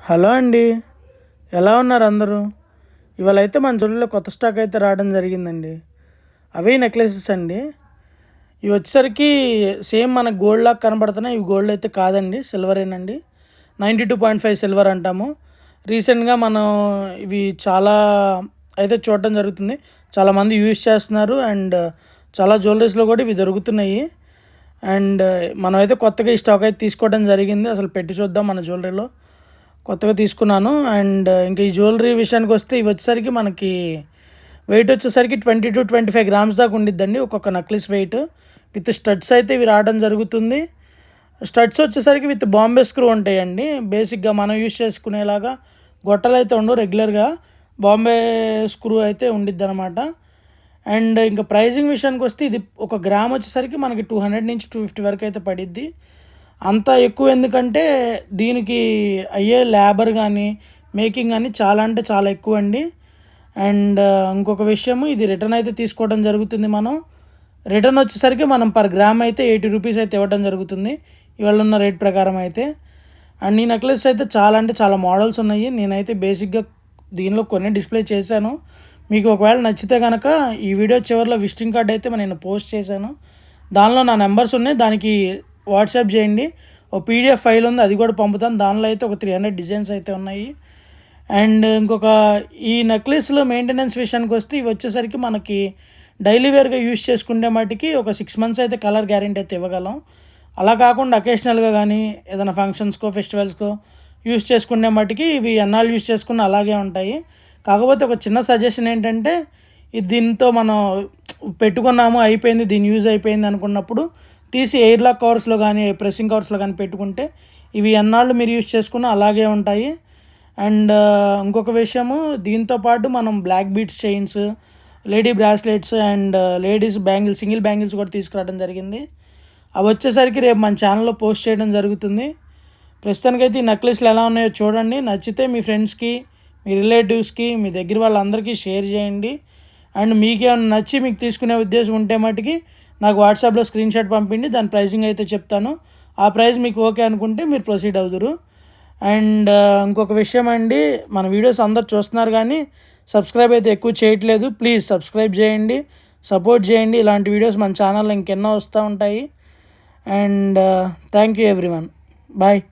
Hello అండి. ఎలా ఉన్నారు అందరూ? ఇవాళ అయితే మన జ్యువెలరీలో కొత్త స్టాక్ అయితే రావడం జరిగిందండి. అవే నెక్లెసెస్ అండి. ఇవి వచ్చేసరికి సేమ్ మనకు గోల్డ్ లాగా కనబడుతున్నాయి. ఇవి గోల్డ్ అయితే కాదండి, సిల్వరేనండి. 92.5 సిల్వర్ అంటాము. రీసెంట్గా మనం ఇవి చాలా అయితే చూడటం జరుగుతుంది. చాలామంది యూజ్ చేస్తున్నారు అండ్ చాలా జ్యువెలరీస్లో కూడా ఇవి దొరుకుతున్నాయి. అండ్ మనమైతే కొత్తగా ఈ స్టాక్ అయితే తీసుకోవడం జరిగింది. అసలు పెట్టి చూద్దాం మన జ్యువెలరీలో. కొత్తగా తీసుకున్నాను. అండ్ ఇంకా ఈ జ్యువెలరీ విషయానికి వస్తే ఇవి వచ్చేసరికి మనకి వెయిట్ వచ్చేసరికి 20 to 25 గ్రామ్స్ దాకా ఉండిద్దండి ఒక్కొక్క నక్లీస్ వెయిట్. విత్ స్టడ్స్ అయితే ఇవి రావడం జరుగుతుంది. స్టడ్స్ వచ్చేసరికి విత్ బాంబే స్క్రూ ఉంటాయండి. బేసిక్గా మనం యూజ్ చేసుకునేలాగా గొట్టలు అయితే ఉండవు, రెగ్యులర్గా బాంబే స్క్రూ అయితే ఉండిద్ది అనమాట. అండ్ ఇంకా ప్రైజింగ్ విషయానికి వస్తే ఇది ఒక గ్రామ్ వచ్చేసరికి మనకి 200 నుంచి 250 వరకు అయితే పడిద్ది. అంత ఎక్కువ ఎందుకంటే దీనికి అయ్యే లేబర్ కానీ మేకింగ్ కానీ చాలా అంటే చాలా ఎక్కువ అండి. అండ్ ఇంకొక విషయము, ఇది రిటర్న్ అయితే తీసుకోవడం జరుగుతుంది. మనం రిటర్న్ వచ్చేసరికి మనం పర్ గ్రామ్ అయితే 80 రూపీస్ అయితే ఇవ్వడం జరుగుతుంది ఇవాళ ఉన్న రేట్ ప్రకారం అయితే. అండ్ ఈ నెక్లెస్ అయితే చాలా అంటే చాలా మోడల్స్ ఉన్నాయి. నేనైతే బేసిక్గా దీనిలో కొన్ని డిస్ప్లే చేశాను. మీకు ఒకవేళ నచ్చితే కనుక ఈ వీడియో చివరిలో విజిటింగ్ కార్డ్ అయితే నేను పోస్ట్ చేశాను. దానిలో నా నెంబర్స్ ఉన్నాయి, దానికి వాట్సాప్ చేయండి. ఒక పీడిఎఫ్ ఫైల్ ఉంది, అది కూడా పంపుతాను. దానిలో అయితే ఒక 300 డిజైన్స్ అయితే ఉన్నాయి. అండ్ ఇంకొక ఈ నెక్లెస్లో మెయింటెనెన్స్ విషయానికి వస్తే ఇవి వచ్చేసరికి మనకి డైలీ వేర్గా యూజ్ చేసుకునే మటుకి ఒక 6 మంత్స్ అయితే కలర్ గ్యారెంటీ అయితే ఇవ్వగలం. అలా కాకుండా అకేషనల్గా కానీ ఏదైనా ఫంక్షన్స్కో ఫెస్టివల్స్కో యూజ్ చేసుకునే మటుకి ఇవి ఎన్నాళ్ళు యూజ్ చేసుకున్న అలాగే ఉంటాయి. కాకపోతే ఒక చిన్న సజెషన్ ఏంటంటే, ఇది దీంతో మనం పెట్టుకున్నాము అయిపోయింది, దీని యూజ్ అయిపోయింది అనుకున్నప్పుడు తీసి ఎయిర్ లాక్ కవర్స్లో కానీ ప్రెస్సింగ్ కవర్స్లో కానీ పెట్టుకుంటే ఇవి ఎన్నాళ్ళు మీరు యూజ్ చేసుకున్న అలాగే ఉంటాయి. అండ్ ఇంకొక విషయము, దీంతో పాటు మనం black beads chains, lady bracelets and ladies bangles, single bangles కూడా తీసుకురావడం జరిగింది. అవి వచ్చేసరికి రేపు మన ఛానల్లో పోస్ట్ చేయడం జరుగుతుంది. ప్రస్తుతానికైతే ఈ నెక్లెస్లు ఎలా ఉన్నాయో చూడండి. నచ్చితే మీ ఫ్రెండ్స్కి, మీ రిలేటివ్స్కి, మీ దగ్గర వాళ్ళందరికీ షేర్ చేయండి. అండ్ మీకేమైనా నచ్చి మీకు తీసుకునే ఉద్దేశం ఉంటే మటుకి నాకు వాట్సాప్లో స్క్రీన్ షాట్ పంపిండి, దాని ప్రైజింగ్ అయితే చెప్తాను. ఆ ప్రైస్ మీకు ఓకే అనుకుంటే మీరు ప్రొసీడ్ అవుదురు. అండ్ ఇంకొక విషయం అండి, మన వీడియోస్ అందరు చూస్తున్నారు కానీ సబ్స్క్రైబ్ అయితే ఎక్కువ చేయట్లేదు. ప్లీజ్ సబ్స్క్రైబ్ చేయండి, సపోర్ట్ చేయండి. ఇలాంటి వీడియోస్ మన ఛానల్లో ఇంకెన్నో వస్తూ ఉంటాయి. And thank you everyone. Bye.